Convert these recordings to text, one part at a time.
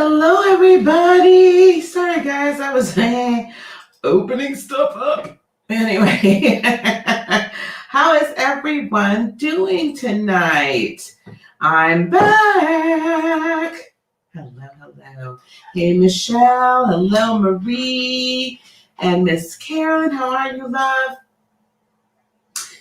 Hello, everybody. Sorry, guys, I was opening stuff up. Anyway, how is everyone doing tonight? I'm back. Hello. Hey, Michelle. Hello, Marie. And Miss Carolyn, how are you, love?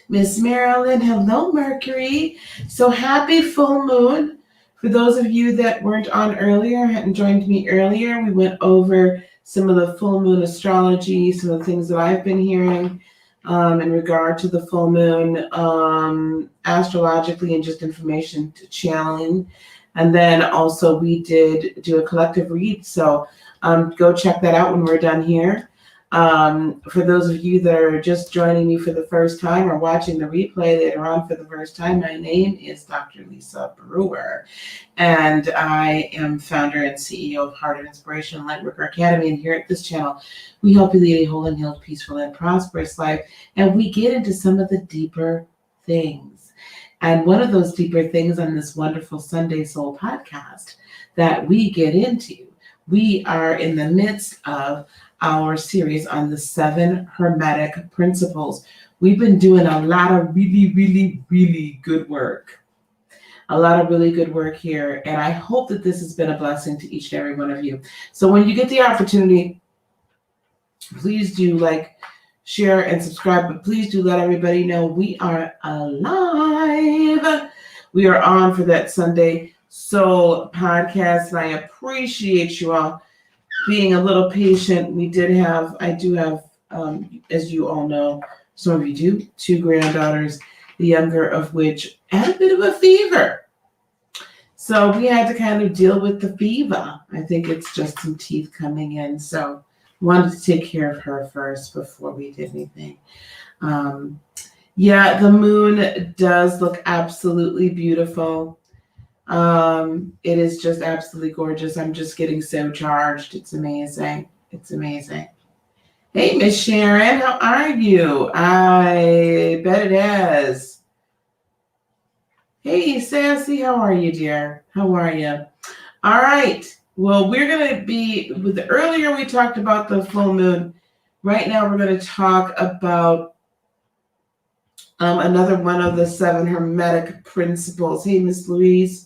Miss Marilyn, hello, Mercury. So happy full moon. For those of you that weren't on earlier, hadn't joined me earlier, we went over some of the full moon astrology, some of the things that I've been hearing in regard to the full moon, astrologically, and just information to channeling. And then also we did do a collective read. So go check that out when we're done here. For those of you that are just joining me for the first time or watching the replay later on for the first time, my name is Dr. Lisa Brewer, and I am founder and CEO of Heart of Inspiration Lightworker Academy. And here at this channel, we help you lead a whole and healed, peaceful, and prosperous life. And we get into some of the deeper things. And one of those deeper things on this wonderful Sunday Soul podcast that we get into, we are in the midst of our series on the 7 Hermetic Principles. We've been doing a lot of really good work. A lot of really good work here. And I hope that this has been a blessing to each and every one of you. So when you get the opportunity, please do like, share, and subscribe. But please do let everybody know we are alive. We are on for that Sunday Soul podcast. And I appreciate you all being a little patient. I do have, as you all know, some of you do, 2 granddaughters, the younger of which had a bit of a fever. So we had to kind of deal with the fever. I think it's just some teeth coming in. So wanted to take care of her first before we did anything. Yeah, the moon does look absolutely beautiful. It is just absolutely gorgeous. I'm just getting so charged. It's amazing. Hey, Miss Sharon, how are you? I bet it is. Hey, Sassy, how are you, dear? How are you? All right. Well, we're going to be, earlier we talked about the full moon. Right now we're going to talk about another one of the 7 Hermetic Principles. Hey, Miss Louise.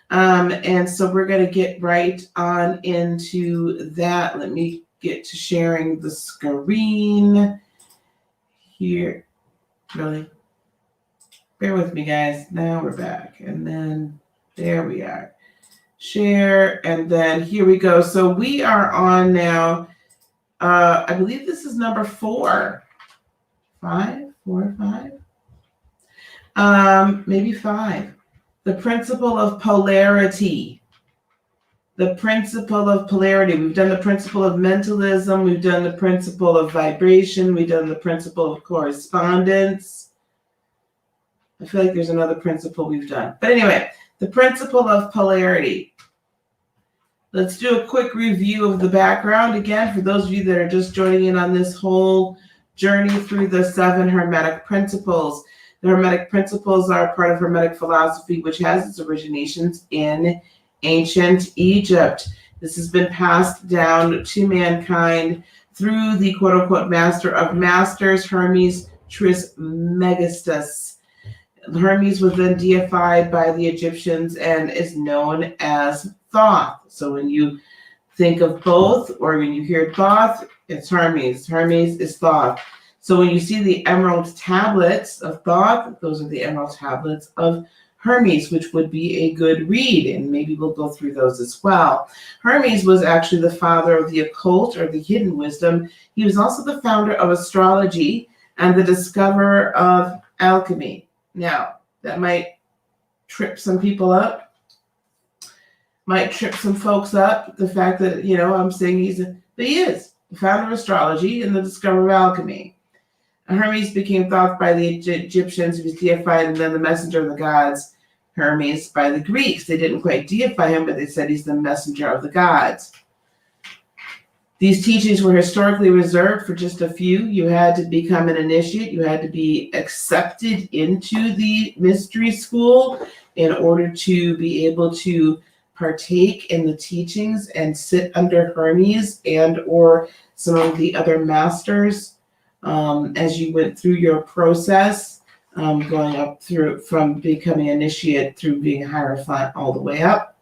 And so we're going to get right on into that. Let me get to sharing the screen here. Really? Bear with me, guys. Now we're back. And then there we are. Share. And then here we go. So we are on now. I believe this is number 4. 5? 4 or 5? Maybe 5. The principle of polarity. The principle of polarity. We've done the principle of mentalism. We've done the principle of vibration. We've done the principle of correspondence. I feel like there's another principle we've done. But anyway, the principle of polarity. Let's do a quick review of the background again for those of you that are just joining in on this whole journey through the 7 Hermetic Principles. The Hermetic Principles are part of Hermetic philosophy, which has its originations in ancient Egypt. This has been passed down to mankind through the quote-unquote master of masters, Hermes Trismegistus. Hermes was then deified by the Egyptians and is known as Thoth. So when you think of both, or when you hear Thoth, it's Hermes. Hermes is Thoth. So when you see the emerald tablets of Thoth, those are the emerald tablets of Hermes, which would be a good read, and maybe we'll go through those as well. Hermes was actually the father of the occult, or the hidden wisdom. He was also the founder of astrology and the discoverer of alchemy. Now, that might trip some people up, might trip some folks up, the fact that, I'm saying he is the founder of astrology and the discoverer of alchemy. Hermes became thought by the Egyptians. He was deified, and then the messenger of the gods, Hermes, by the Greeks. They didn't quite deify him, but they said he's the messenger of the gods. These teachings were historically reserved for just a few. You had to become an initiate. You had to be accepted into the mystery school in order to be able to partake in the teachings and sit under Hermes and or some of the other masters as you went through your process, going up through from becoming initiate through being Hierophant all the way up.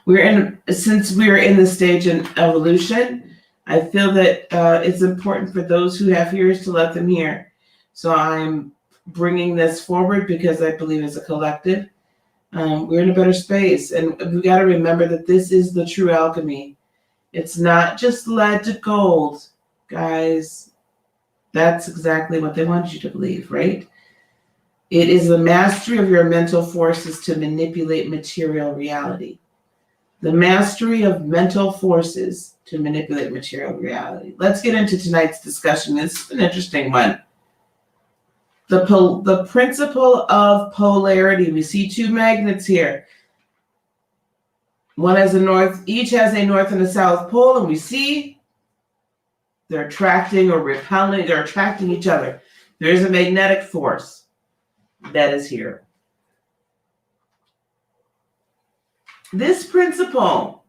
Since we're in the stage in evolution, I feel that it's important for those who have ears to let them hear. So I'm bringing this forward because I believe as a collective, we're in a better space. And we got to remember that this is the true alchemy. It's not just lead to gold, guys. That's exactly what they want you to believe, right? It is the mastery of your mental forces to manipulate material reality. The mastery of mental forces to manipulate material reality. Let's get into tonight's discussion. This is an interesting one. The principle of polarity. We see two magnets here. One has a north, each has a north and a south pole, and we see they're attracting or repelling, they're attracting each other. There's a magnetic force that is here. This principle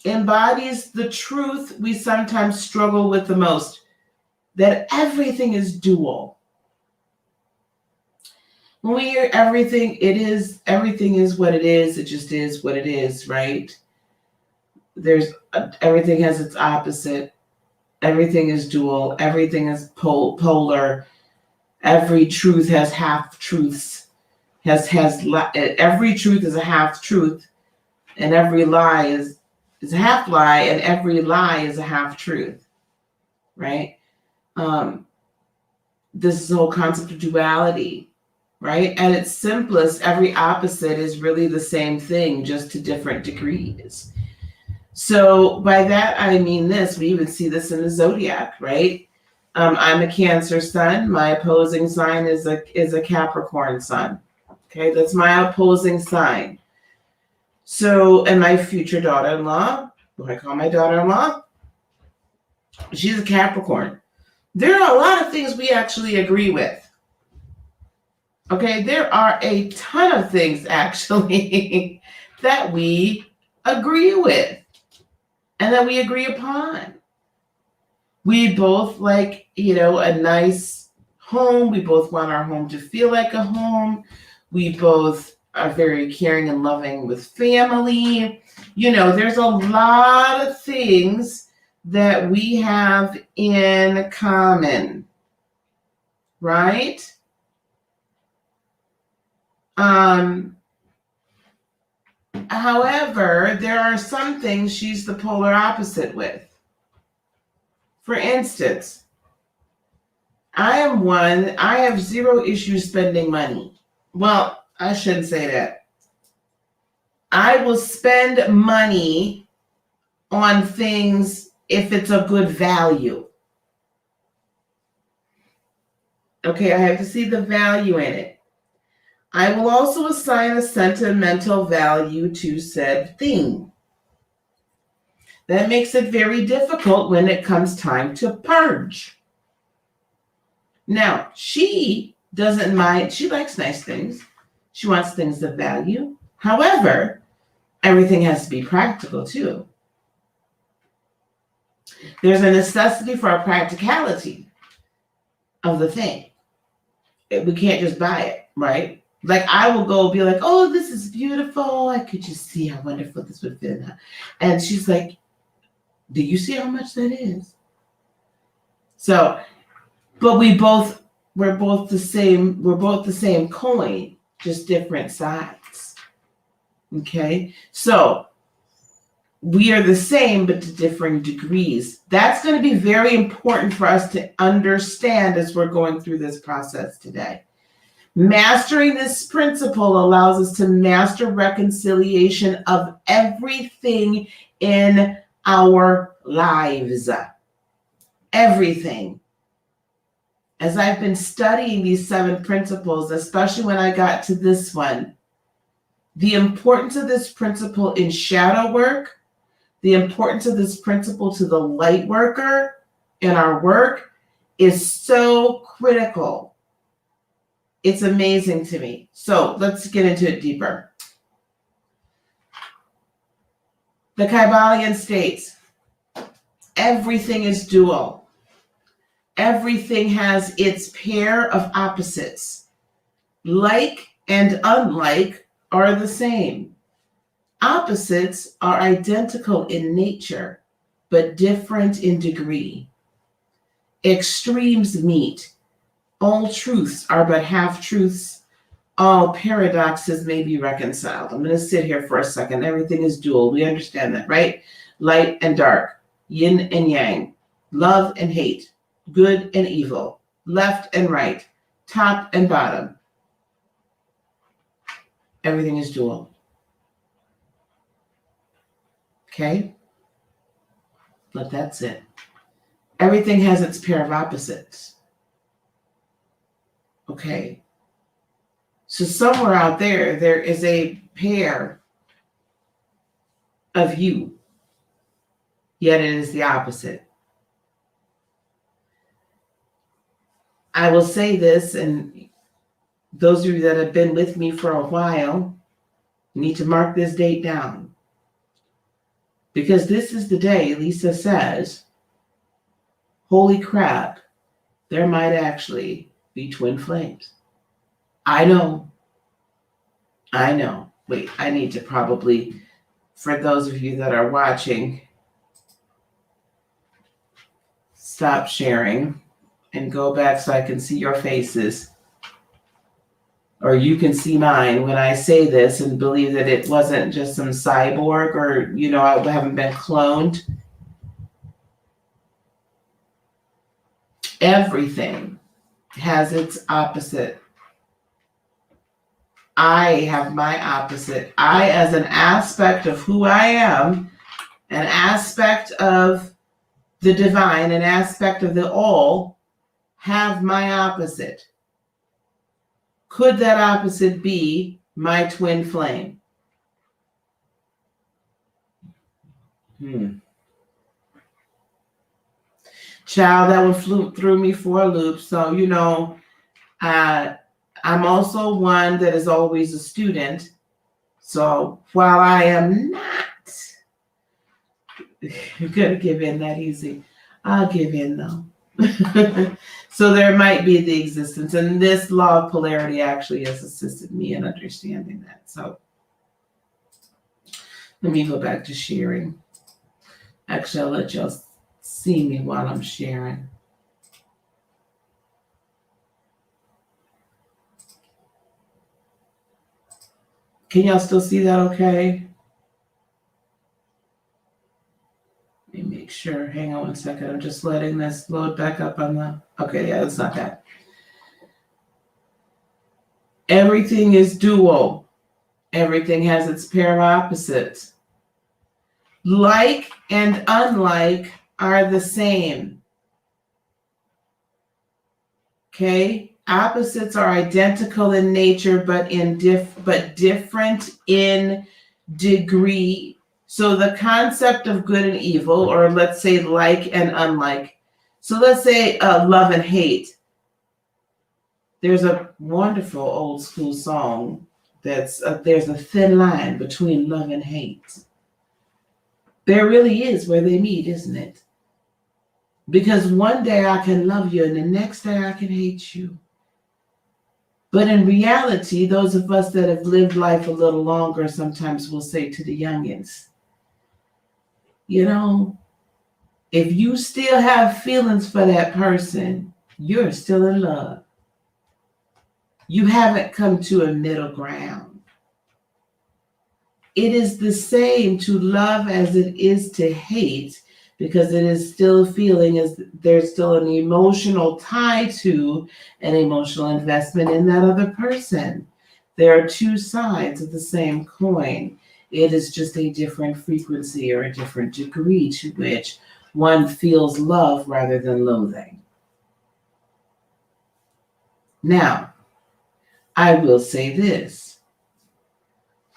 embodies the truth we sometimes struggle with the most, that everything is dual. When we hear everything, everything is what it is. It just is what it is, right? Everything has its opposite. Everything is dual. Everything is polar. Every truth has half truths. Every truth is a half truth, and every lie is a half lie, and every lie is a half truth, right? This is the whole concept of duality. Right? At its simplest, every opposite is really the same thing, just to different degrees. So by that, I mean this. We even see this in the zodiac, right? I'm a Cancer sun. My opposing sign is a Capricorn sun. Okay, that's my opposing sign. So, and my future daughter-in-law, who I call my daughter-in-law, she's a Capricorn. There are a lot of things we actually agree with. Okay, there are a ton of things actually that we agree with and that we agree upon. We both like, a nice home. We both want our home to feel like a home. We both are very caring and loving with family. There's a lot of things that we have in common, right? However, there are some things she's the polar opposite with. For instance, I have zero issues spending money. Well, I shouldn't say that. I will spend money on things if it's a good value. Okay, I have to see the value in it. I will also assign a sentimental value to said thing. That makes it very difficult when it comes time to purge. Now, she doesn't mind. She likes nice things. She wants things of value. However, everything has to be practical too. There's a necessity for a practicality of the thing. We can't just buy it, right? Like I will go be like, oh, this is beautiful. I could just see how wonderful this would fit. And she's like, do you see how much that is? So, but we're both the same coin, just different sides. Okay? So we are the same, but to differing degrees. That's going to be very important for us to understand as we're going through this process today. Mastering this principle allows us to master reconciliation of everything in our lives. Everything. As I've been studying these 7 principles, especially when I got to this one, the importance of this principle in shadow work, the importance of this principle to the light worker in our work is so critical. It's amazing to me. So let's get into it deeper. The Kybalion states, everything is dual. Everything has its pair of opposites. Like and unlike are the same. Opposites are identical in nature, but different in degree. Extremes meet. All truths are but half-truths. All paradoxes may be reconciled. I'm going to sit here for a second. Everything is dual. We understand that, right? Light and dark, yin and yang, love and hate, good and evil, left and right, top and bottom. Everything is dual. Okay? But that's it. Everything has its pair of opposites. Okay? So somewhere out there, there is a pair of you, yet it is the opposite. I will say this, and those of you that have been with me for a while need to mark this date down. Because this is the day Lisa says, holy crap, there might actually be twin flames. I know. Wait, I need to probably, for those of you that are watching, stop sharing and go back so I can see your faces. Or you can see mine when I say this and believe that it wasn't just some cyborg or, I haven't been cloned. Everything has its opposite. I have my opposite. I, as an aspect of who I am, an aspect of the divine, an aspect of the all, have my opposite. Could that opposite be my twin flame? Child, that one flew through me for a loop. So, I'm also one that is always a student. So while I am not going to give in that easy, I'll give in though. So there might be the existence. And this law of polarity actually has assisted me in understanding that. So let me go back to sharing. Actually, I'll let y'all see me while I'm sharing. Can y'all still see that okay? Let me make sure. Hang on one second. I'm just letting this load back up on the... Okay, yeah, that's not that. Everything is dual. Everything has its pair of opposites. Like and unlike are the same. Okay? Opposites are identical in nature, but different in degree. So the concept of good and evil, or let's say like and unlike. So let's say love and hate. There's a wonderful old school song that's there's a thin line between love and hate. There really is where they meet, isn't it? Because one day I can love you and the next day I can hate you. But in reality, those of us that have lived life a little longer sometimes will say to the youngins, if you still have feelings for that person, you're still in love. You haven't come to a middle ground. It is the same to love as it is to hate, because it is still feeling as there's still an emotional tie to an emotional investment in that other person. There are two sides of the same coin. It is just a different frequency or a different degree to which one feels love rather than loathing. Now, I will say this.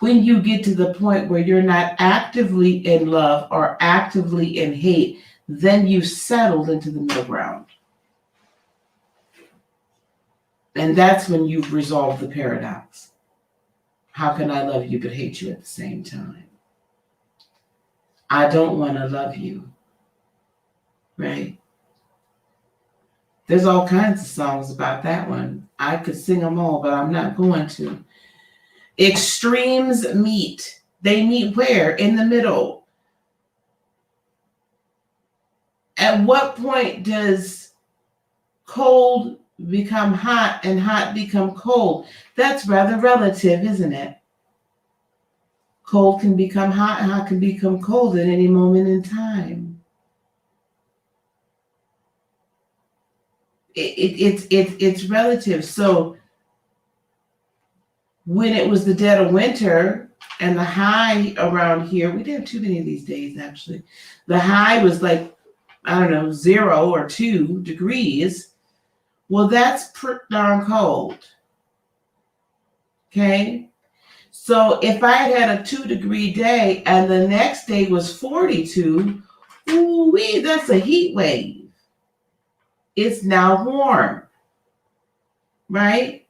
When you get to the point where you're not actively in love or actively in hate, then you've settled into the middle ground. And that's when you've resolved the paradox. How can I love you but hate you at the same time? I don't want to love you, right? There's all kinds of songs about that one. I could sing them all, but I'm not going to. Extremes meet. They meet where? In the middle. At what point does cold become hot and hot become cold? That's rather relative, isn't it? Cold can become hot, hot can become cold at any moment in time. It's relative. So when it was the dead of winter and the high around here, we didn't have too many of these days actually. The high was like, I don't know, 0 or 2 degrees. Well, that's pretty darn cold. Okay. So if I had a 2-degree day and the next day was 42, ooh-wee, that's a heat wave. It's now warm, right?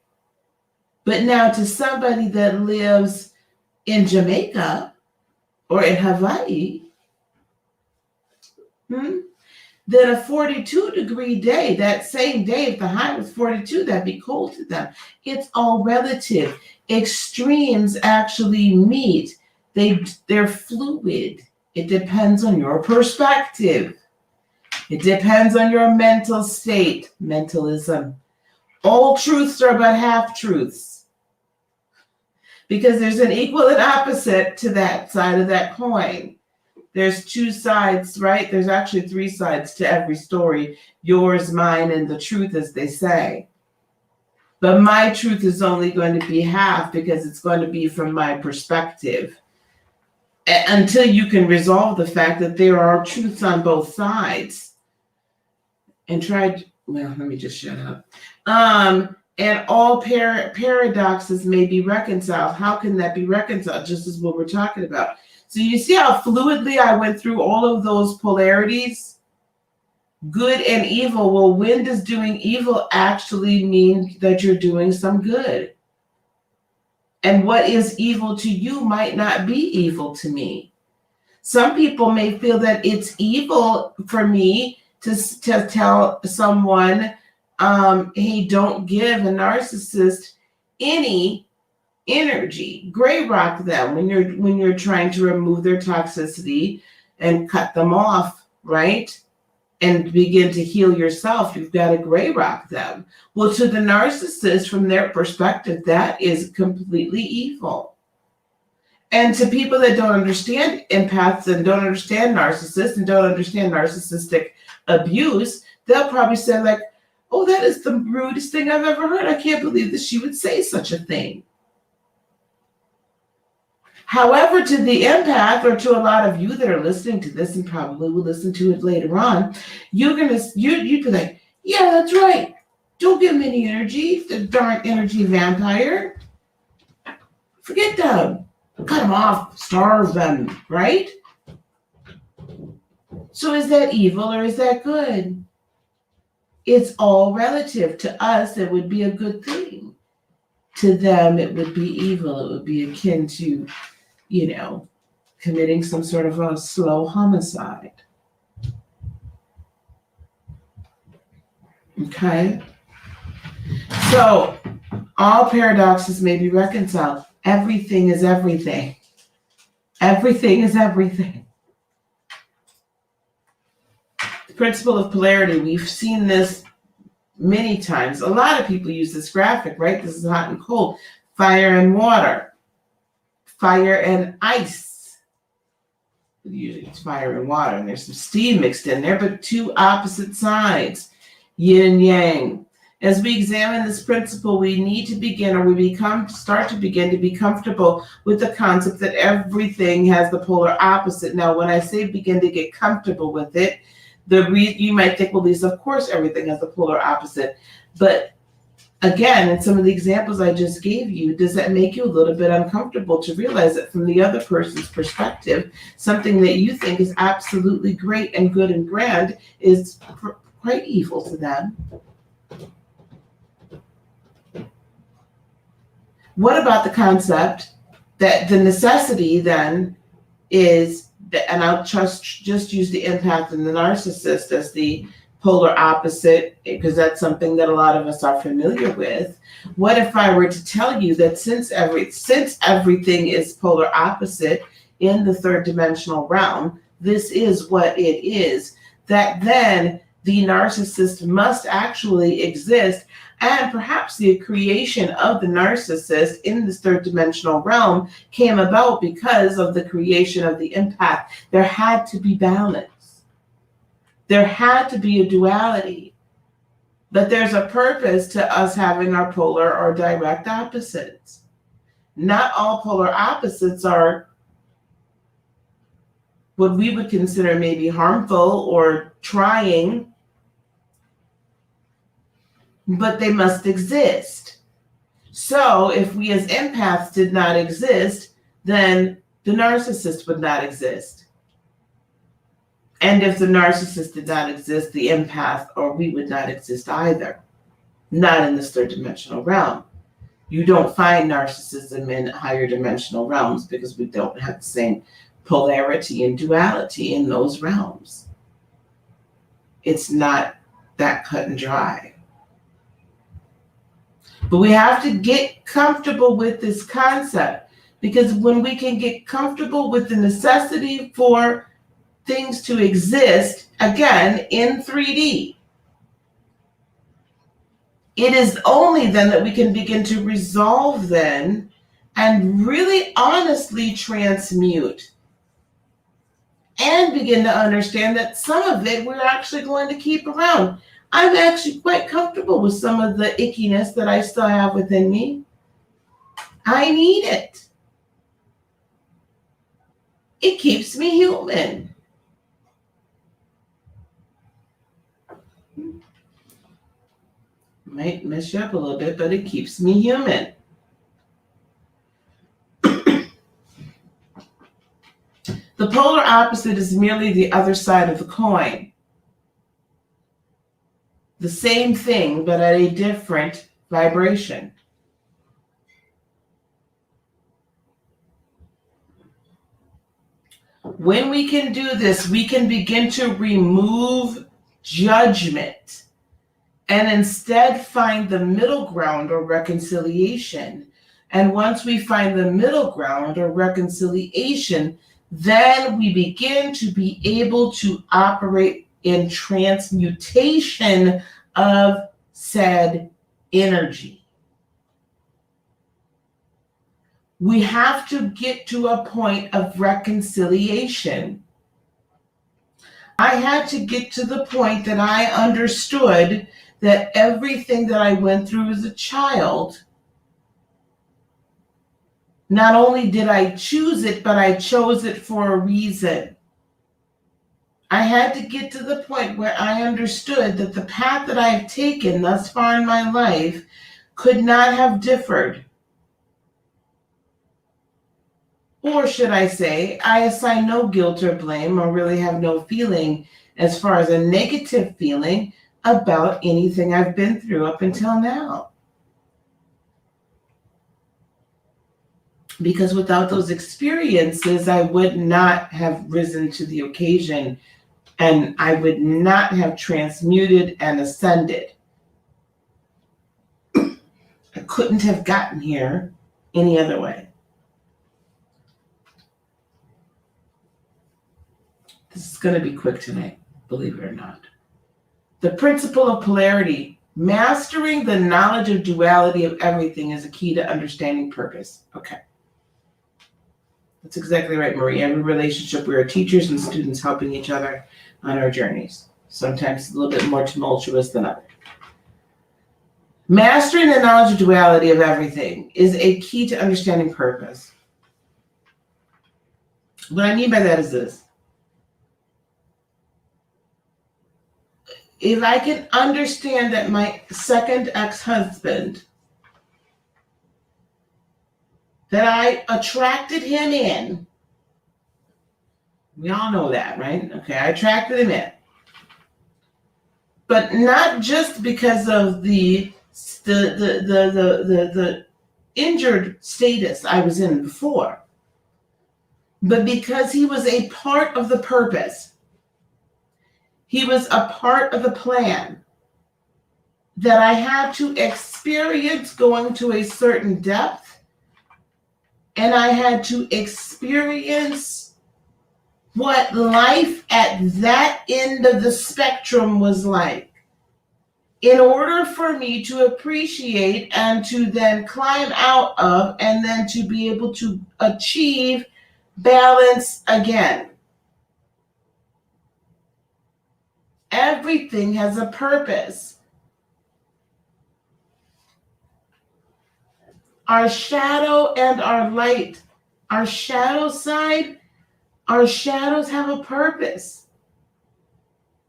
But now to somebody that lives in Jamaica or in Hawaii, then a 42-degree day, that same day, if the high was 42, that'd be cold to them. It's all relative. Extremes actually meet. They're fluid. It depends on your perspective. It depends on your mental state, mentalism. All truths are but half-truths. Because there's an equal and opposite to that side of that coin. There's 2 sides, right? There's actually 3 sides to every story. Yours, mine, and the truth, as they say. But my truth is only going to be half because it's going to be from my perspective. Until you can resolve the fact that there are truths on both sides. And let me just shut up. And all paradoxes may be reconciled. How can that be reconciled? Just as what we're talking about. So you see how fluidly I went through all of those polarities? Good and evil. Well, when does doing evil actually mean that you're doing some good? And what is evil to you might not be evil to me. Some people may feel that it's evil for me to tell someone, hey, don't give a narcissist any energy. Gray rock them when you're trying to remove their toxicity and cut them off, right? And begin to heal yourself. You've got to gray rock them. Well, to the narcissist, from their perspective, that is completely evil. And to people that don't understand empaths and don't understand narcissists and don't understand narcissistic abuse, they'll probably say like, oh, that is the rudest thing I've ever heard. I can't believe that she would say such a thing. However, to the empath, or to a lot of you that are listening to this and probably will listen to it later on, you'd be like, yeah, that's right. Don't give them any energy, the darn energy vampire. Forget them. Cut them off, starve them, right? So is that evil or is that good? It's all relative. To us, it would be a good thing. To them, it would be evil. It would be akin to, committing some sort of a slow homicide. Okay? So, all paradoxes may be reconciled. Everything is everything. Everything is everything. The principle of polarity, we've seen this many times. A lot of people use this graphic, right? This is hot and cold. Fire and water. Fire and ice. Usually it's fire and water, and there's some steam mixed in there, but 2 opposite sides. Yin and yang. As we examine this principle, we need to start to begin to be comfortable with the concept that everything has the polar opposite. Now, when I say begin to get comfortable with it, you might think, well, Lisa, of course everything has the polar opposite. But again, in some of the examples I just gave you, does that make you a little bit uncomfortable to realize that from the other person's perspective, something that you think is absolutely great and good and grand is quite evil to them? What about the concept that the necessity then is and I'll just use the empath and the narcissist as the polar opposite, because that's something that a lot of us are familiar with. What if I were to tell you that since everything is polar opposite in the third dimensional realm, this is what it is, that then the narcissist must actually exist, and perhaps the creation of the narcissist in this third dimensional realm came about because of the creation of the empath. There had to be balance. There had to be a duality. But there's a purpose to us having our polar or direct opposites. Not all polar opposites are what we would consider maybe harmful or trying, but they must exist. So if we as empaths did not exist, then the narcissist would not exist. And if the narcissist did not exist, the empath or we would not exist either. Not in this third dimensional realm. You don't find narcissism in higher dimensional realms because we don't have the same polarity and duality in those realms. It's not that cut and dry. But we have to get comfortable with this concept, because when we can get comfortable with the necessity for things to exist, again, in 3D, it is only then that we can begin to resolve then and really honestly transmute and begin to understand that some of it we're actually going to keep around. I'm actually quite comfortable with some of the ickiness that I still have within me. I need it. It keeps me human. Might mess you up a little bit, but it keeps me human. The polar opposite is merely the other side of the coin. The same thing, but at a different vibration. When we can do this, we can begin to remove judgment and instead find the middle ground or reconciliation. And once we find the middle ground or reconciliation, then we begin to be able to operate in transmutation of said energy. We have to get to a point of reconciliation. I had to get to the point that I understood that everything that I went through as a child, not only did I choose it, but I chose it for a reason. I had to get to the point where I understood that the path that I have taken thus far in my life could not have differed. Or should I say, I assign no guilt or blame or really have no feeling as far as a negative feeling about anything I've been through up until now. Because without those experiences, I would not have risen to the occasion, and I would not have transmuted and ascended. I couldn't have gotten here any other way. This is going to be quick tonight, believe it or not. The principle of polarity. Mastering the knowledge of duality of everything is a key to understanding purpose. Okay. That's exactly right, Marie. Every relationship, we are teachers and students helping each other on our journeys. Sometimes a little bit more tumultuous than others. Mastering the knowledge of duality of everything is a key to understanding purpose. What I mean by that is this. If I can understand that my second ex-husband, that I attracted him in, we all know that, right? Okay, I attracted him in. But not just because of the injured status I was in before, But because he was a part of the purpose, he was a part of the plan that I had to experience going to a certain depth, and I had to experience what life at that end of the spectrum was like in order for me to appreciate and to then climb out of and then to be able to achieve balance again. Everything has a purpose. Our shadow and our light, our shadow side, our shadows have a purpose.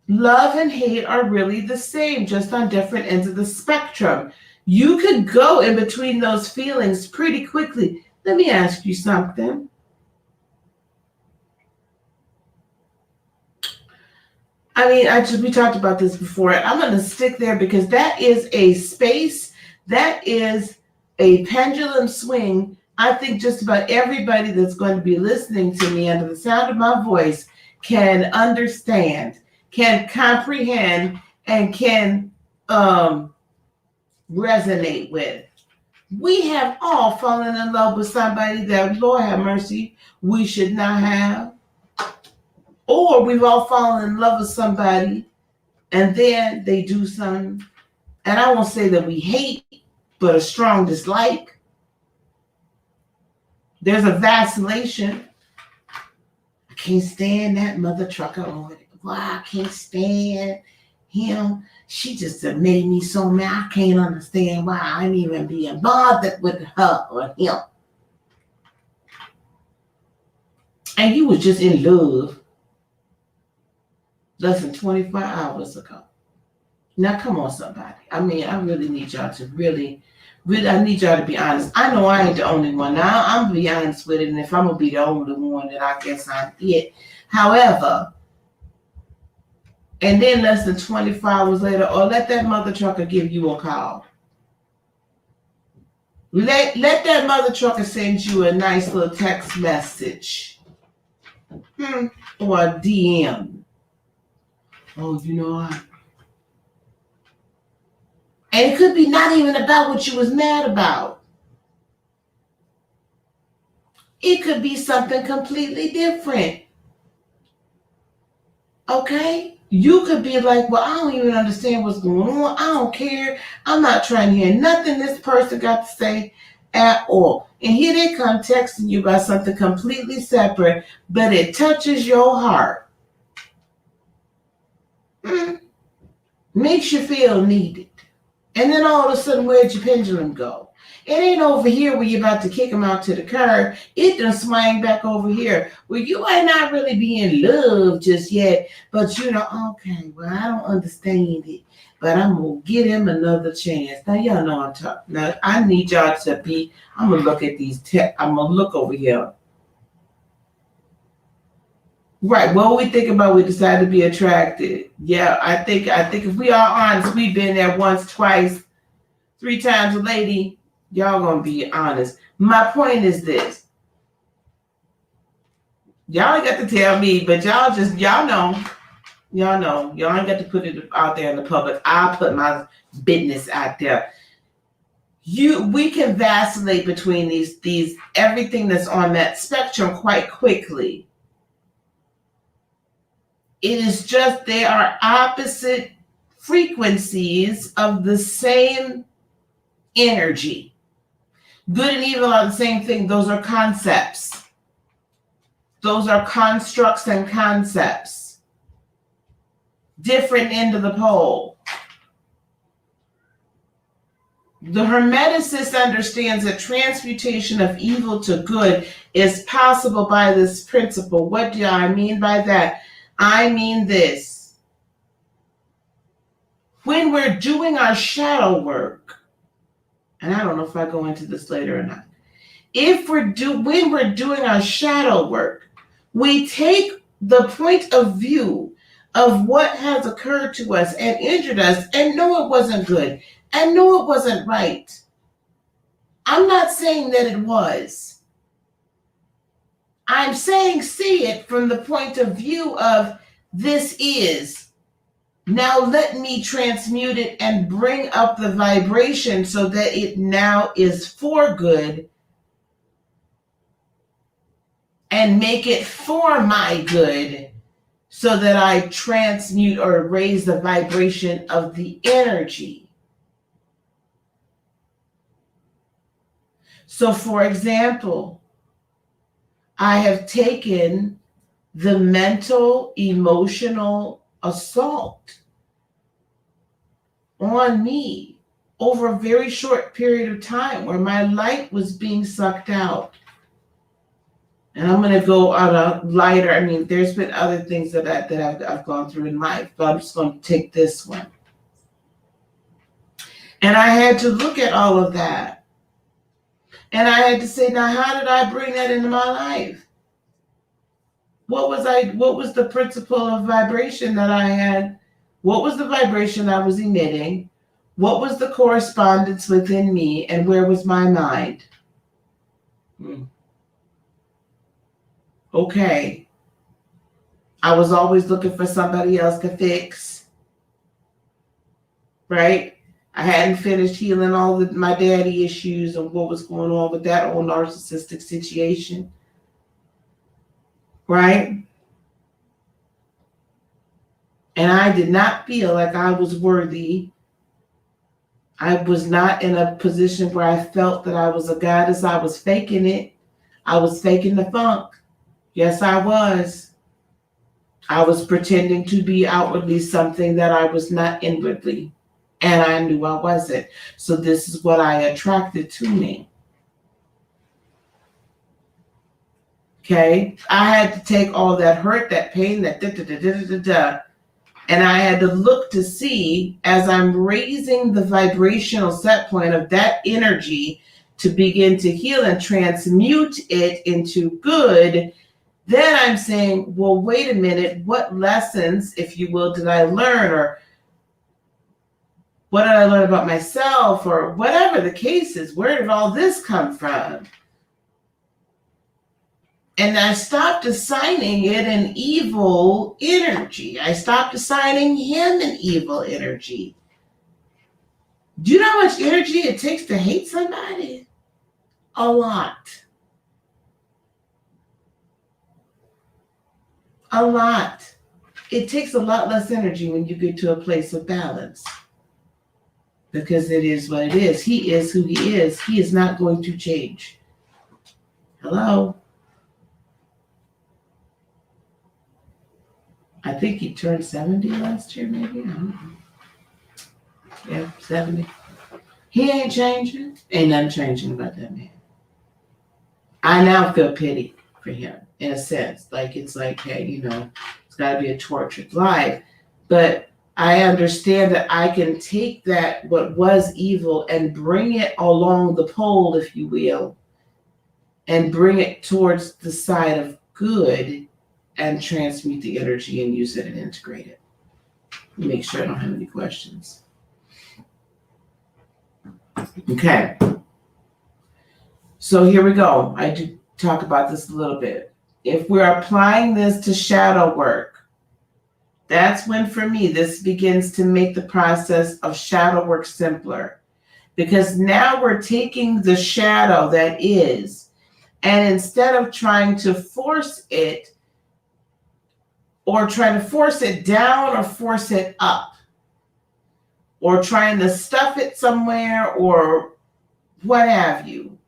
Love and hate are really the same, just on different ends of the spectrum. You could go in between those feelings pretty quickly. Let me ask you something. I mean, we talked about this before. I'm going to stick there because that is a space, that is a pendulum swing. I think just about everybody that's going to be listening to me under the sound of my voice can understand, can comprehend, and can resonate with. We have all fallen in love with somebody that, Lord have mercy, we should not have. Or we've all fallen in love with somebody and then they do something, and I won't say that we hate, but a strong dislike. There's a vacillation. I can't stand that mother trucker. Why I can't stand him. She just made me so mad. I can't understand why I'm even being bothered with her or him. And you was just in love less than 24 hours ago. Now, come on, somebody. I mean, I really need y'all to really, I need y'all to be honest. I know I ain't the only one. Now, I'm going to be honest with it, and if I'm going to be the only one, then I guess I'm it. However, and then less than 24 hours later, or let that mother trucker give you a call. Let that mother trucker send you a nice little text message. Or a DM. Oh, you know what? And it could be not even about what you was mad about. It could be something completely different. Okay? You could be like, well, I don't even understand what's going on. I don't care. I'm not trying to hear nothing this person got to say at all. And here they come texting you about something completely separate, but it touches your heart. Makes you feel needed. And then all of a sudden, where'd your pendulum go? It ain't over here where you're about to kick them out to the curb. It done swang back over here where you might not really be in love just yet, but you know, okay, well, I don't understand it, but I'm going to give him another chance. Now, y'all know I'm talking. Now, I need y'all to be, I'm going to look at these, I'm going to look over here. Right, what we think about, we decide to be attracted. Yeah, I think if we are honest, we've been there once, twice, 3 times a lady. Y'all gonna be honest. My point is this. Y'all ain't got to tell me, but y'all know. Y'all ain't got to put it out there in the public. I'll put my business out there. We can vacillate between these everything that's on that spectrum quite quickly. It is just they are opposite frequencies of the same energy. Good and evil are the same thing. Those are concepts. Those are constructs and concepts. Different end of the pole. The Hermeticist understands that transmutation of evil to good is possible by this principle. What do I mean by that? I mean this. When we're doing our shadow work, and I don't know if I go into this later or not. When we're doing our shadow work, we take the point of view of what has occurred to us and injured us and know it wasn't good and know it wasn't right. I'm not saying that it was. I'm saying see it from the point of view of this is. Now let me transmute it and bring up the vibration so that it now is for good and make it for my good so that I transmute or raise the vibration of the energy. So, for example, I have taken the mental, emotional assault on me over a very short period of time where my light was being sucked out. And I'm going to go on a lighter. I mean, there's been other things that I've gone through in life, but I'm just going to take this one. And I had to look at all of that. And I had to say, now, how did I bring that into my life? What was the principle of vibration that I had? What was the vibration I was emitting? What was the correspondence within me? And where was my mind? Okay. I was always looking for somebody else to fix. Right? I hadn't finished healing all my daddy issues and what was going on with that old narcissistic situation. Right? And I did not feel like I was worthy. I was not in a position where I felt that I was a goddess. I was faking it. I was faking the funk. Yes, I was. I was pretending to be outwardly something that I was not inwardly. And I knew I wasn't. So this is what I attracted to me. Okay? I had to take all that hurt, that pain, that and I had to look to see, as I'm raising the vibrational set point of that energy to begin to heal and transmute it into good, then I'm saying, well, wait a minute, what lessons, if you will, did I learn? Or what did I learn about myself? Or whatever the case is, where did all this come from? And I stopped assigning it an evil energy. I stopped assigning him an evil energy. Do you know how much energy it takes to hate somebody? A lot. A lot. It takes a lot less energy when you get to a place of balance. Because it is what it is. He is who he is. He is not going to change. Hello? I think he turned 70 last year, maybe. I don't know. Yeah, 70. He ain't changing. Ain't nothing changing about that man. I now feel pity for him, in a sense. Like, it's like, hey, it's got to be a tortured life. But I understand that I can take that, what was evil, and bring it along the pole, if you will, and bring it towards the side of good and transmute the energy and use it and integrate it. Make sure I don't have any questions. Okay. So here we go. I do talk about this a little bit. If we're applying this to shadow work, that's when, for me, this begins to make the process of shadow work simpler. Because now we're taking the shadow that is, and instead of trying to force it, or trying to force it down or force it up, or trying to stuff it somewhere or what have you,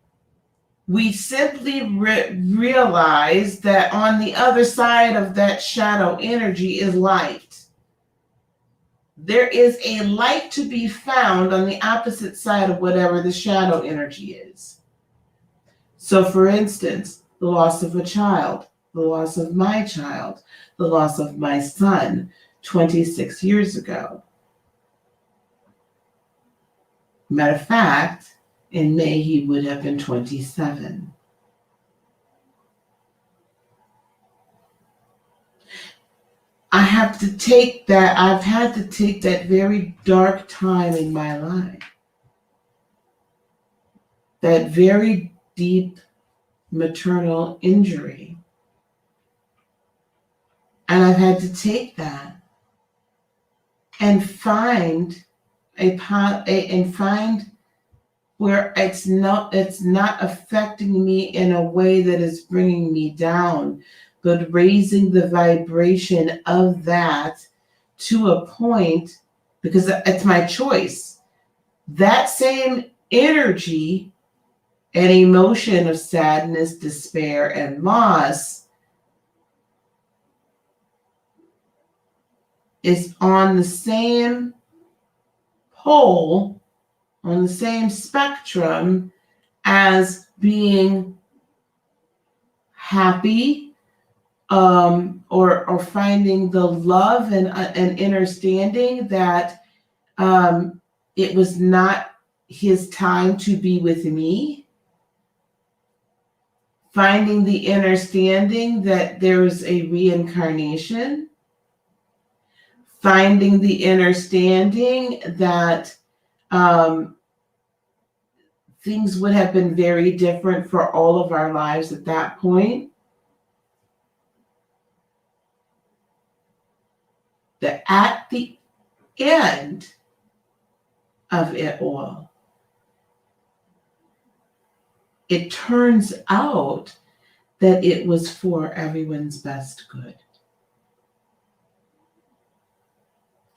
we simply realize that on the other side of that shadow energy is light. There is a light to be found on the opposite side of whatever the shadow energy is. So, for instance, the loss of a child, the loss of my child, the loss of my son 26 years ago. Matter of fact, in May, he would have been 27. I've had to take that very dark time in my life, that very deep maternal injury, And I've had to take that and find where it's not affecting me in a way that is bringing me down, but raising the vibration of that to a point, because it's my choice. That same energy and emotion of sadness, despair, and loss is on the same pole, on the same spectrum as being happy, or finding the love and understanding that it was not his time to be with me. Finding the understanding that there is a reincarnation. Finding the understanding that things would have been very different for all of our lives at that point. That at the end of it all, it turns out that it was for everyone's best good.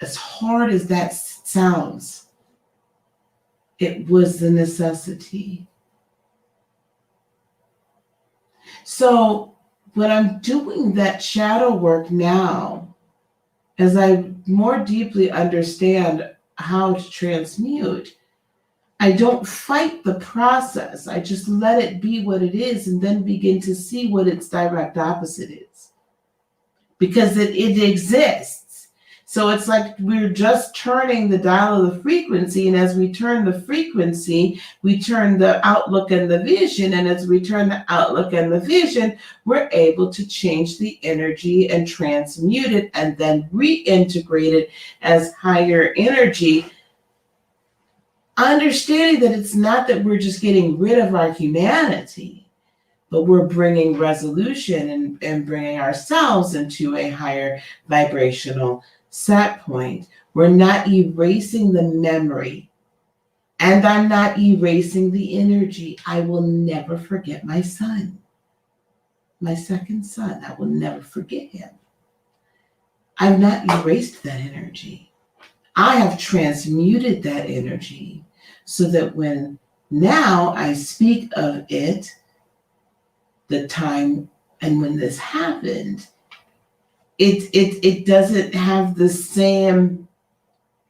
As hard as that sounds, it was the necessity. So when I'm doing that shadow work now, as I more deeply understand how to transmute, I don't fight the process. I just let it be what it is and then begin to see what its direct opposite is. Because it exists. So it's like we're just turning the dial of the frequency, and as we turn the frequency, we turn the outlook and the vision, and as we turn the outlook and the vision, we're able to change the energy and transmute it and then reintegrate it as higher energy, understanding that it's not that we're just getting rid of our humanity, but we're bringing resolution and bringing ourselves into a higher vibrational set point. We're not erasing the memory, and I'm not erasing the energy. I will never forget my son, my second son. I will never forget him. I've not erased that energy. I have transmuted that energy so that when now I speak of it, the time and when this happened, it doesn't have the same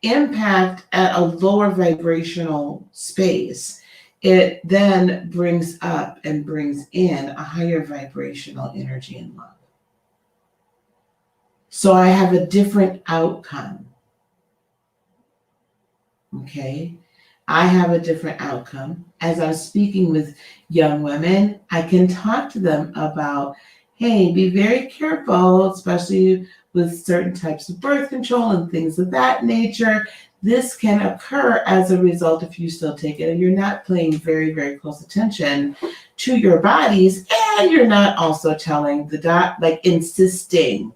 impact at a lower vibrational space. It then brings up and brings in a higher vibrational energy and love. So I have a different outcome. Okay? I have a different outcome. As I'm speaking with young women, I can talk to them about, hey, be very careful, especially with certain types of birth control and things of that nature. This can occur as a result if you still take it and you're not paying very, very close attention to your bodies, and you're not also telling the insisting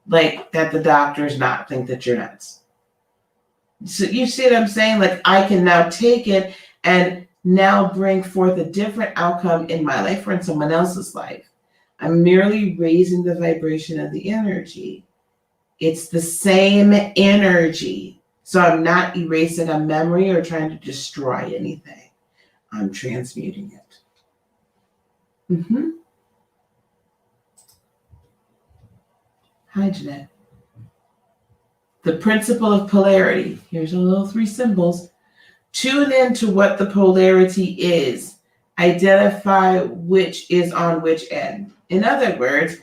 that the doctors not think that you're nuts. So you see what I'm saying? Like, I can now take it and now bring forth a different outcome in my life or in someone else's life. I'm merely raising the vibration of the energy. It's the same energy. So I'm not erasing a memory or trying to destroy anything. I'm transmuting it. Hi, Jeanette. The principle of polarity. Here's a little 3 symbols. Tune in to what the polarity is. Identify which is on which end. In other words,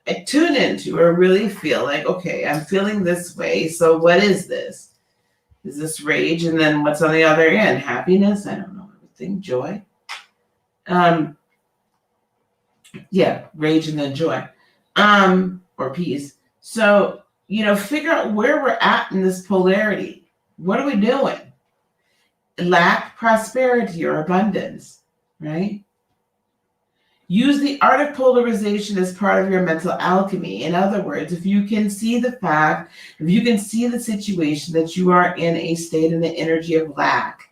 I tune into or really feel like, okay, I'm feeling this way. So what is this? Is this rage? And then what's on the other end? Happiness? I don't know. Everything. Joy? Yeah, rage and then joy. Or peace. So, figure out where we're at in this polarity. What are we doing? Lack, prosperity, or abundance, right? Use the art of polarization as part of your mental alchemy. In other words, if you can see the fact, if you can see the situation that you are in a state in the energy of lack,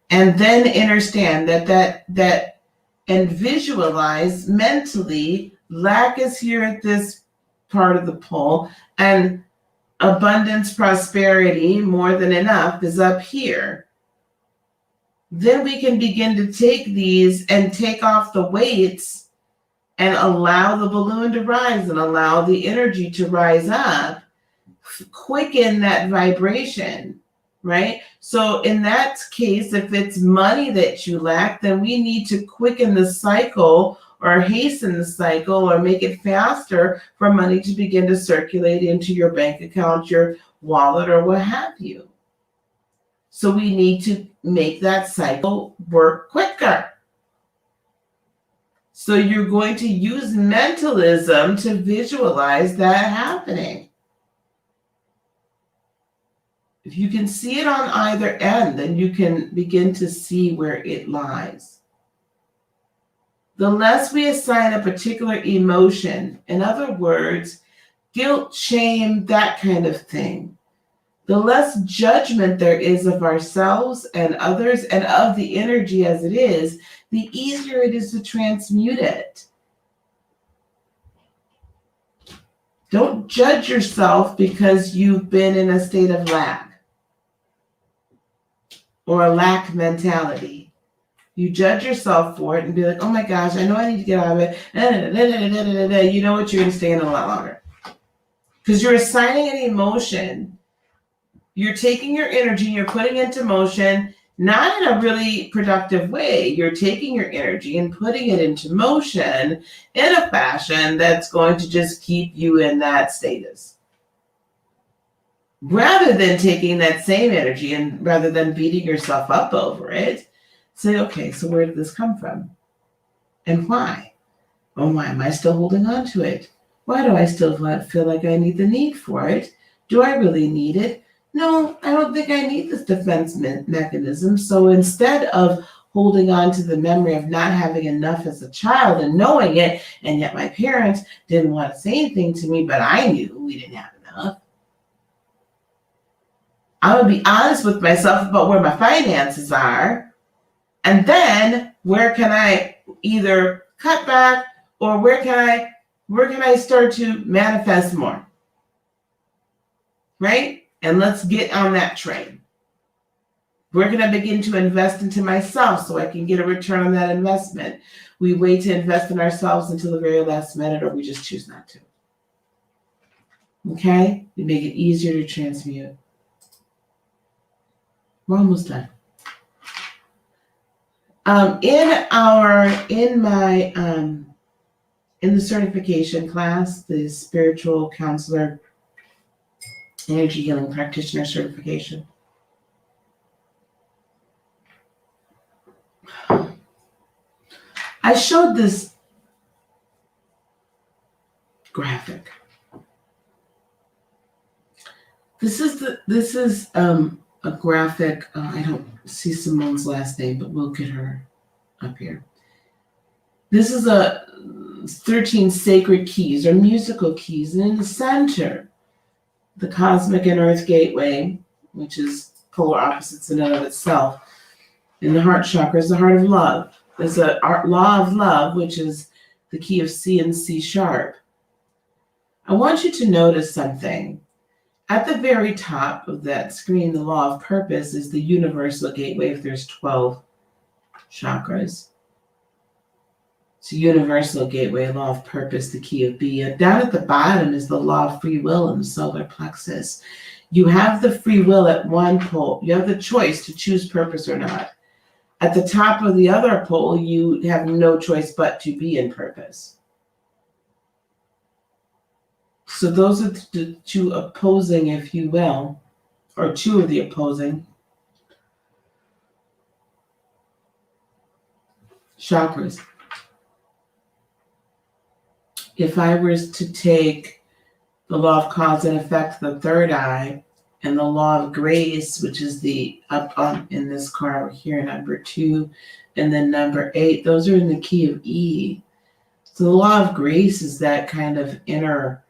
and then understand that and visualize mentally, lack is here at this part of the pole, and abundance, prosperity, more than enough is up here. Then we can begin to take these and take off the weights and allow the balloon to rise and allow the energy to rise up, quicken that vibration, right? So in that case, if it's money that you lack, then we need to quicken the cycle or hasten the cycle or make it faster for money to begin to circulate into your bank account, your wallet, or what have you. So we need to make that cycle work quicker. So you're going to use mentalism to visualize that happening. If you can see it on either end, then you can begin to see where it lies. The less we assign a particular emotion, in other words, guilt, shame, that kind of thing, the less judgment there is of ourselves and others and of the energy as it is, the easier it is to transmute it. Don't judge yourself because you've been in a state of lack or a lack mentality. You judge yourself for it and be like, oh my gosh, I know I need to get out of it. You know what? You're going to stay in a lot longer. Because you're assigning an emotion. You're taking your energy and you're putting it into motion, not in a really productive way. You're taking your energy and putting it into motion in a fashion that's going to just keep you in that status. Rather than taking that same energy and rather than beating yourself up over it, say, okay, so where did this come from? And why? Oh, why am I still holding on to it? Why do I still feel like I need the need for it? Do I really need it? No, I don't think I need this defense mechanism. So instead of holding on to the memory of not having enough as a child and knowing it, and yet my parents didn't want to say anything to me, but I knew we didn't have enough. I would be honest with myself about where my finances are, and then where can I either cut back or where can I start to manifest more? Right? And let's get on that train. We're going to begin to invest into myself so I can get a return on that investment. We wait to invest in ourselves until the very last minute, or we just choose not to. Okay? We make it easier to transmute. We're almost done. In the certification class, the spiritual counselor energy healing practitioner certification, I showed this graphic. This is a graphic. I don't see Simone's last name, but we'll get her up here. This is a 13 sacred keys or musical keys, and in the center, the cosmic and earth gateway, which is polar opposites in and of itself. In the heart chakra is the heart of love. There's a law of love, which is the key of C and C sharp. I want you to notice something. At the very top of that screen, the law of purpose is the universal gateway if there's 12 chakras. It's a universal gateway, law of purpose, the key of B. And down at the bottom is the law of free will in the solar plexus. You have the free will at one pole. You have the choice to choose purpose or not. At the top of the other pole, you have no choice but to be in purpose. So those are the two opposing, if you will, or two of the opposing chakras. If I was to take the law of cause and effect, the third eye, And the law of grace, which is the up on in this card over here, number 2, and then number 8, those are in the key of E. So the law of grace is that kind of inner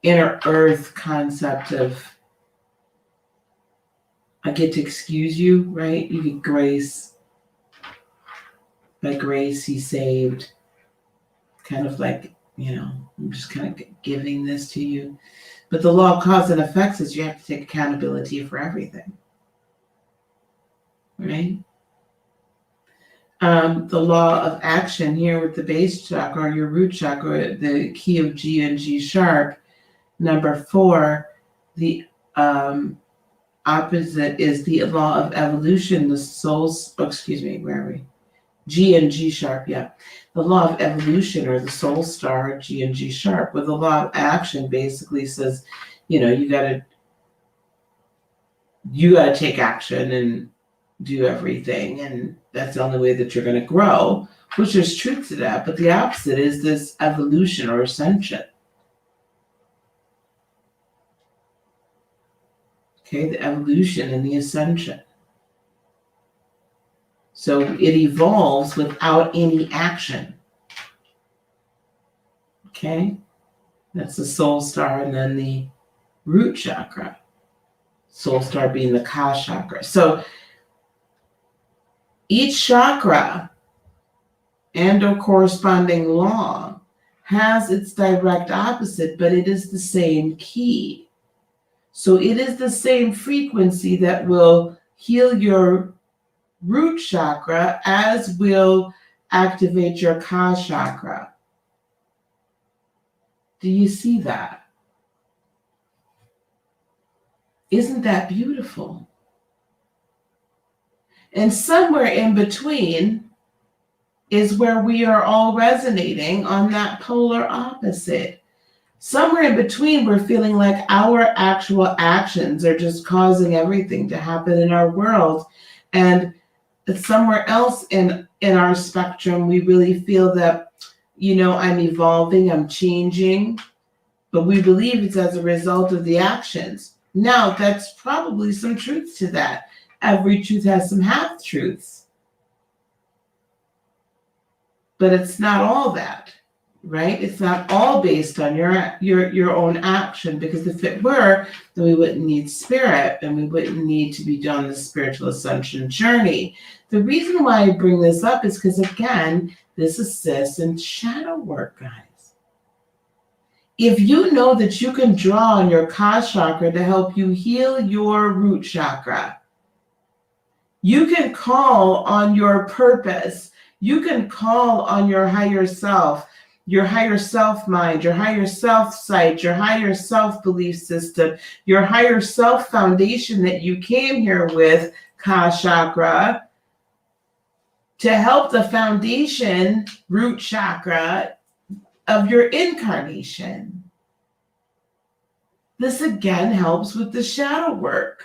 earth concept of, I get to excuse you, right? You get grace. By grace, he saved. Kind of like, I'm just kind of giving this to you. But the law of cause and effect says you have to take accountability for everything. Right? The law of action here with the base chakra, or your root chakra, the key of G and G sharp. Number 4, the opposite is the law of evolution, the soul's, where are we? G and G sharp, yeah. The law of evolution, or the soul star, G and G sharp, where the law of action basically says, you gotta take action and do everything, and that's the only way that you're going to grow, which there's truth to that. But the opposite is this evolution or ascension. Okay, the evolution and the ascension. So it evolves without any action. Okay, that's the soul star, and then the root chakra. Soul star being the Ka chakra. So each chakra and or corresponding law has its direct opposite, but it is the same key. So it is the same frequency that will heal your root chakra as will activate your Ka chakra. Do you see that? Isn't that beautiful? And somewhere in between is where we are all resonating on that polar opposite. Somewhere in between, we're feeling like our actual actions are just causing everything to happen in our world. And somewhere else in our spectrum, we really feel that, I'm evolving, I'm changing, but we believe it's as a result of the actions. Now, that's probably some truth to that. Every truth has some half-truths. But it's not all that, right? It's not all based on your own action, because if it were, then we wouldn't need spirit, and we wouldn't need to be on the spiritual ascension journey. The reason why I bring this up is because, again, this assists in shadow work, guys. If you know that you can draw on your Ka chakra to help you heal your root chakra, you can call on your purpose. You can call on your higher self mind, your higher self sight, your higher self belief system, your higher self foundation that you came here with, Ka chakra, to help the foundation, root chakra, of your incarnation. This again helps with the shadow work.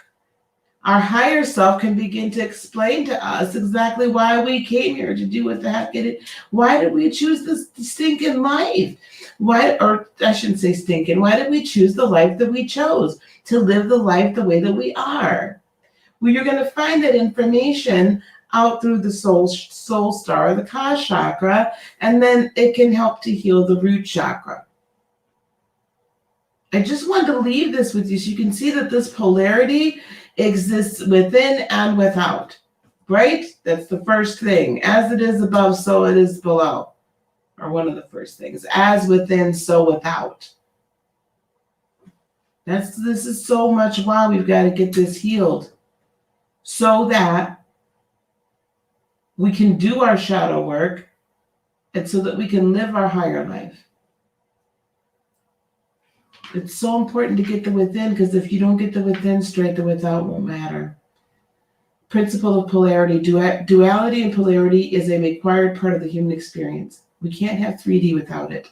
Our higher self can begin to explain to us exactly why we came here to do what the heck it is. Why did we choose this stinking life? Why, or I shouldn't say stinking, why did we choose the life that we chose, to live the life the way that we are? Well, you're going to find that information out through the soul star, the Ka chakra, and then it can help to heal the root chakra. I just wanted to leave this with you so you can see that this polarity exists within and without, right? That's the first thing. As it is above, so it is below. Or one of the first things. As within, so without. This is so much why we've got to get this healed, so that we can do our shadow work, and so that we can live our higher life. It's so important to get the within, because if you don't get the within straight, the without won't matter. Principle of polarity. Duality and polarity is a required part of the human experience. We can't have 3D without it.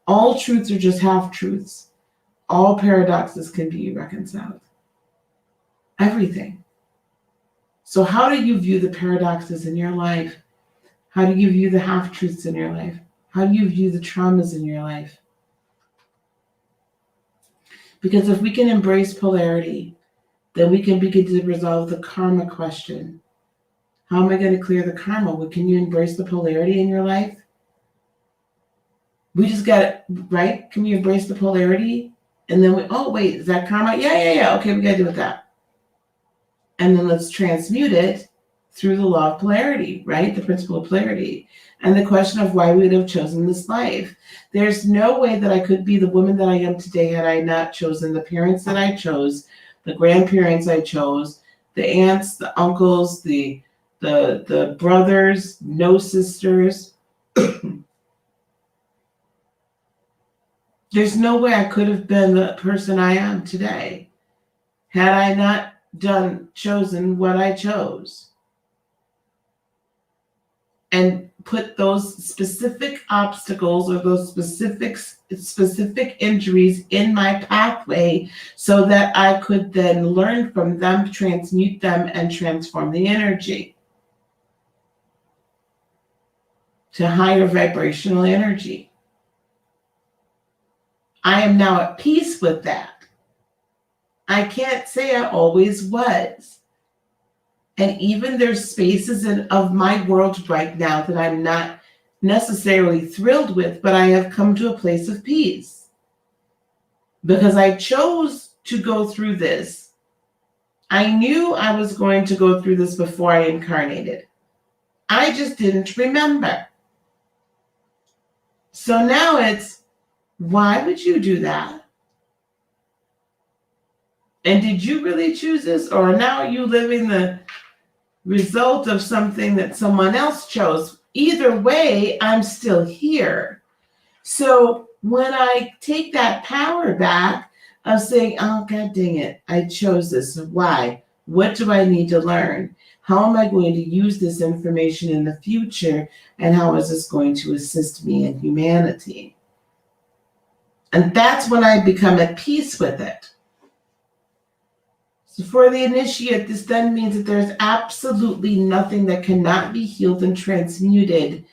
All truths are just half-truths. All paradoxes can be reconciled. Everything. So how do you view the paradoxes in your life? How do you view the half-truths in your life? How do you view the traumas in your life? Because if we can embrace polarity, then we can begin to resolve the karma question. How am I going to clear the karma? Well, can you embrace the polarity in your life? We just got it, right? Can we embrace the polarity? And then oh, wait, is that karma? Yeah. Okay, we got to deal with that. And then let's transmute it through the law of polarity, right? The principle of polarity. And the question of why we would have chosen this life. There's no way that I could be the woman that I am today had I not chosen the parents that I chose, the grandparents I chose, the aunts, the uncles, the brothers, no sisters. There's no way I could have been the person I am today had I not chosen what I chose and put those specific obstacles or those specific injuries in my pathway so that I could then learn from them, transmute them, and transform the energy to higher vibrational energy. I am now at peace with that. I can't say I always was. And even there's spaces of my world right now that I'm not necessarily thrilled with, but I have come to a place of peace. Because I chose to go through this. I knew I was going to go through this before I incarnated. I just didn't remember. So now it's, why would you do that? And did you really choose this? Or now are you living the result of something that someone else chose? Either way, I'm still here. So when I take that power back of saying, oh, God dang it, I chose this. Why? What do I need to learn? How am I going to use this information in the future? And how is this going to assist me in humanity? And that's when I become at peace with it. So for the initiate, this then means that there's absolutely nothing that cannot be healed and transmuted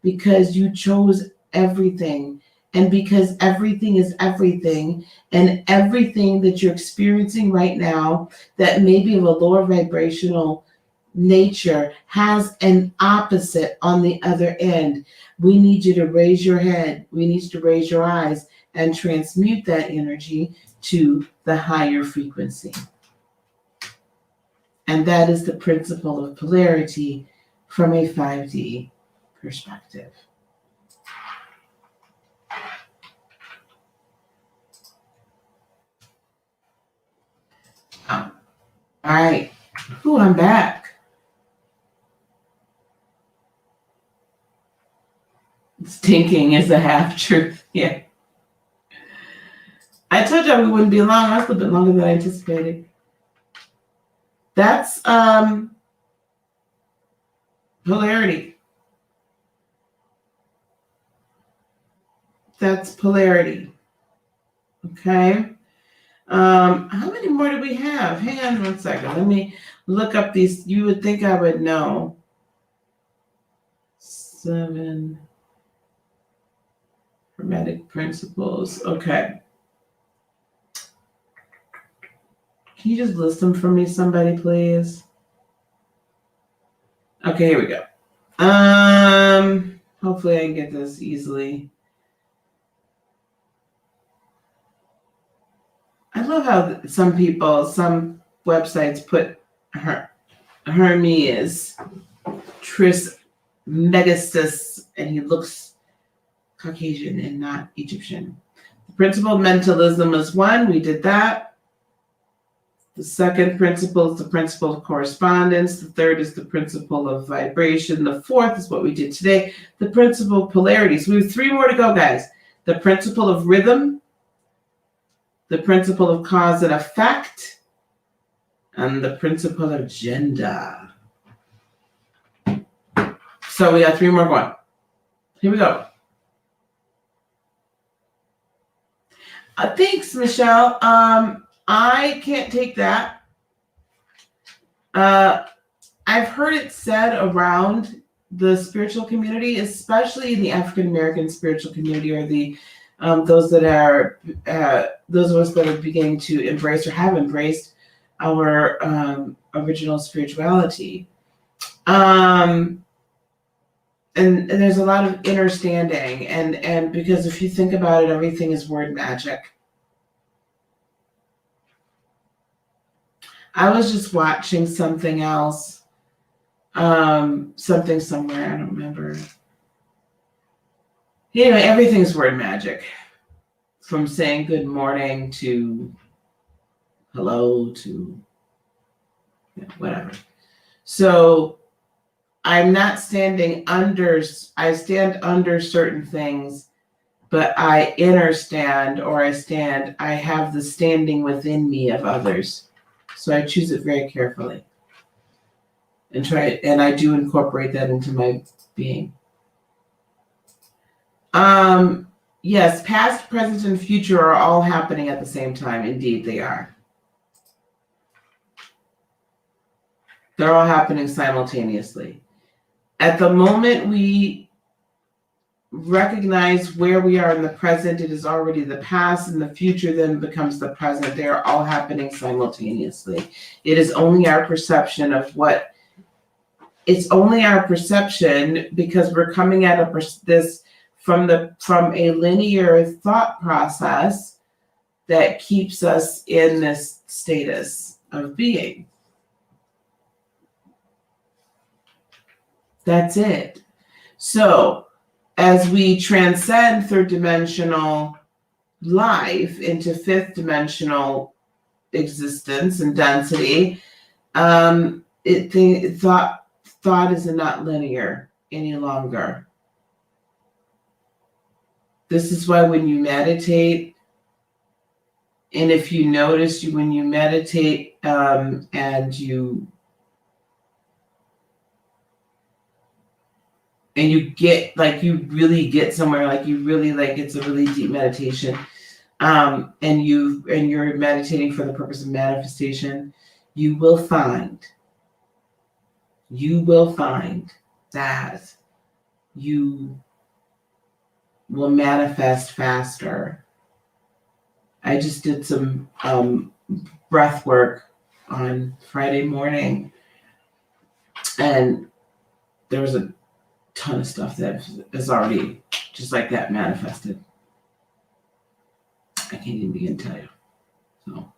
because you chose everything. And because everything is everything, and everything that you're experiencing right now that may be of a lower vibrational nature has an opposite on the other end. We need you to raise your head. We need you to raise your eyes and transmute that energy to the higher frequency. And that is the principle of polarity from a 5D perspective. All right. Ooh, I'm back. Stinking is a half truth. Yeah. I told you we wouldn't be long. That's a little bit longer than I anticipated. That's polarity. That's polarity. Okay. How many more do we have? Hang on 1 second. Let me look up these. You would think I would know. 7 Hermetic principles. Okay. Can you just list them for me, somebody, please? Okay, here we go. Hopefully I can get this easily. I love how some websites put Hermes Trismegistus, and he looks Caucasian and not Egyptian. The principle of mentalism is 1. We did that. The second principle is the principle of correspondence. The third is the principle of vibration. The fourth is what we did today, the principle of polarity. So we have 3 more to go, guys. The principle of rhythm, the principle of cause and effect, and the principle of gender. So we got 3 more going. Here we go. Thanks, Michelle. I can't take that. I've heard it said around the spiritual community, especially in the African American spiritual community or the those that are those of us that are beginning to embrace or have embraced our original spirituality. And there's a lot of understanding, and because if you think about it, everything is word magic. I was just watching something else, something somewhere, I don't remember. Everything's word magic, from saying good morning to hello to whatever. So I'm not standing under, I stand under certain things, but I understand, or I have the standing within me of others. So I choose it very carefully and I do incorporate that into my being. Yes, past, present, and future are all happening at the same time. Indeed, they are. They're all happening simultaneously. At the moment we recognize where we are in the present, it is already the past, and the future then becomes the present. They are all happening simultaneously. It is only our perception of what. It's only our perception, because we're coming at this from a linear thought process that keeps us in this status of being. That's it. So as we transcend third dimensional life into fifth dimensional existence and density, thought is not linear any longer. This is why when you meditate, and if you notice, when you meditate and you get, like, you really get somewhere, like you really, like, it's a really deep meditation, and you're meditating for the purpose of manifestation, you will find that you will manifest faster. I just did some breath work on Friday morning, and there was a ton of stuff that is already just like that manifested. I can't even begin to tell you. So,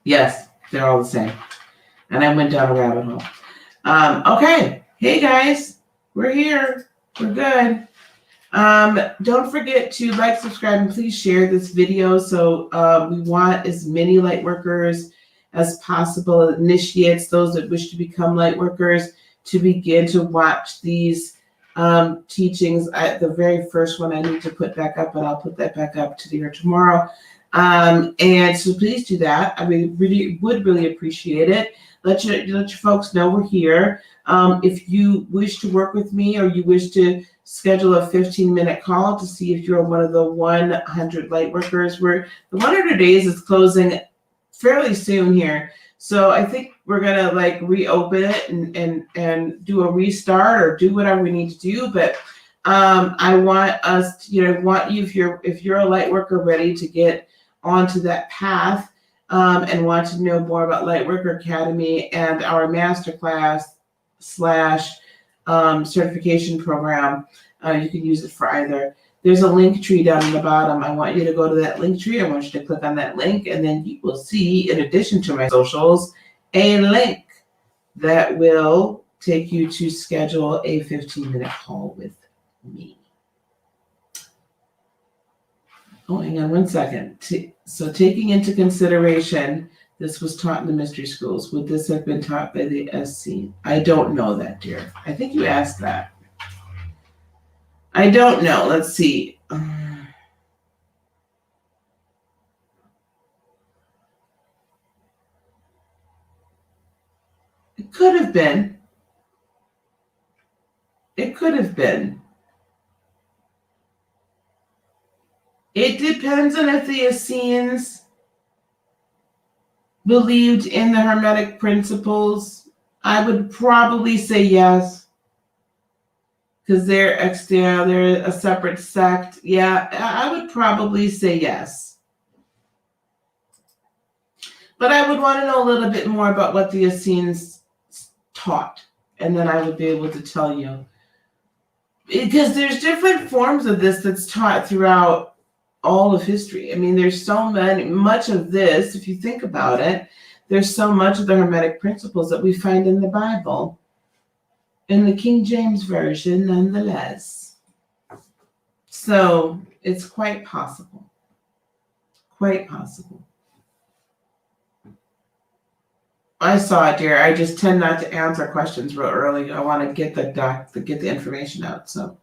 yes, they're all the same. And I went down a rabbit hole. Okay. Hey, guys. We're here. We're good. Don't forget to like, subscribe, and please share this video. So we want as many light workers as possible, initiates, those that wish to become light workers, to begin to watch these teachings. The very first one I need to put back up, but I'll put that back up today or tomorrow. And so please do that. I mean, would really appreciate it. Let your folks know we're here. If you wish to work with me, or you wish to schedule a 15-minute call to see if you're one of the 100 light workers, the 100 days is closing fairly soon here. So I think we're gonna reopen it and do a restart, or do whatever we need to do. But I want us to, want you, if you're a light worker ready to get onto that path, and want to know more about Lightworker Academy and our masterclass / certification program, you can use it for either. There's a link tree down in the bottom. I want you to go to that link tree. I want you to click on that link, and then you will see, in addition to my socials, a link that will take you to schedule a 15-minute call with me. Oh, hang on one second. So taking into consideration, this was taught in the mystery schools. Would this have been taught by the SC? I don't know that, dear. I think you asked that. I don't know. Let's see. It could have been. It could have been. It depends on if the Essenes believed in the Hermetic principles. I would probably say yes, because they're a separate sect. Yeah, I would probably say yes. But I would want to know a little bit more about what the Essenes taught, and then I would be able to tell you. Because there's different forms of this that's taught throughout all of history. I mean, there's so much of this, if you think about it, there's so much of the Hermetic principles that we find in the Bible, in the King James Version, nonetheless. So it's quite possible. Quite possible. I saw it, dear. I just tend not to answer questions real early. I want to get the information out. So,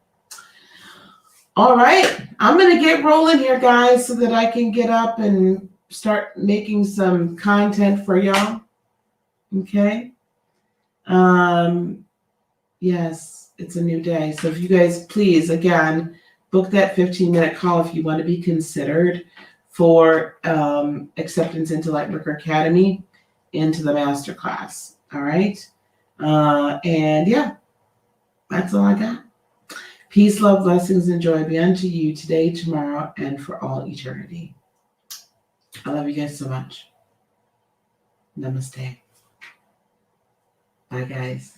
all right, I'm gonna get rolling here, guys, so that I can get up and start making some content for y'all. Okay. Yes, it's a new day. So if you guys please, again, book that 15-minute call if you want to be considered for acceptance into Lightworker Academy, into the masterclass. All right. And yeah, that's all I got. Peace, love, blessings, and joy be unto you today, tomorrow, and for all eternity. I love you guys so much. Namaste. Bye, guys.